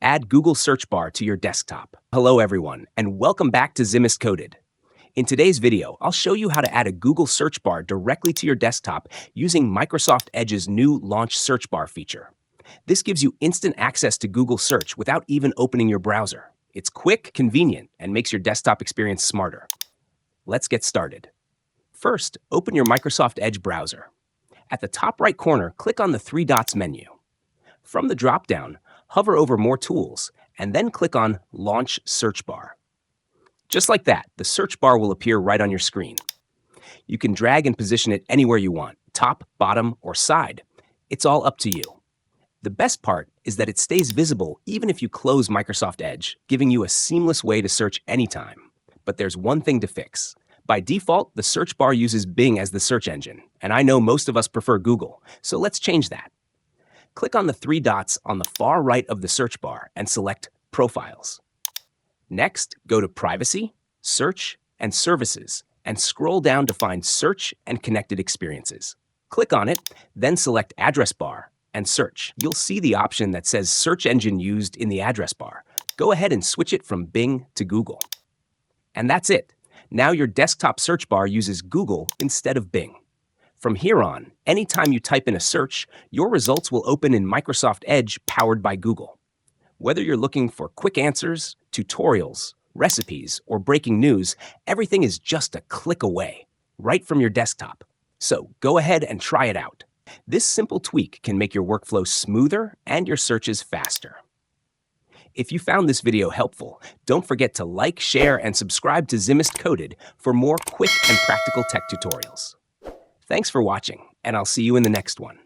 add Google search bar to your desktop. Hello everyone, and welcome back to Zimist Coded. In today's video, I'll show you how to add a Google search bar directly to your desktop using Microsoft Edge's new Launch Search Bar feature. This gives you instant access to Google Search without even opening your browser. It's quick, convenient, and makes your desktop experience smarter. Let's get started. First, open your Microsoft Edge browser. At the top right corner, click on the three dots menu. From the drop-down, hover over More Tools, and then click on Launch Search Bar. Just like that, the search bar will appear right on your screen. You can drag and position it anywhere you want, top, bottom, or side. It's all up to you. The best part is that it stays visible even if you close Microsoft Edge, giving you a seamless way to search anytime. But there's one thing to fix. By default, the search bar uses Bing as the search engine, and I know most of us prefer Google, so let's change that. Click on the three dots on the far right of the search bar and select Profiles. Next, go to Privacy, Search, and Services, and scroll down to find Search and Connected Experiences. Click on it, then select Address Bar and Search. You'll see the option that says Search Engine Used in the address bar. Go ahead and switch it from Bing to Google. And that's it. Now your desktop search bar uses Google instead of Bing. From here on, anytime you type in a search, your results will open in Microsoft Edge powered by Google. Whether you're looking for quick answers, tutorials, recipes, or breaking news, everything is just a click away, right from your desktop. So go ahead and try it out. This simple tweak can make your workflow smoother and your searches faster. If you found this video helpful, don't forget to like, share, and subscribe to Zimist Coded for more quick and practical tech tutorials. Thanks for watching, and I'll see you in the next one.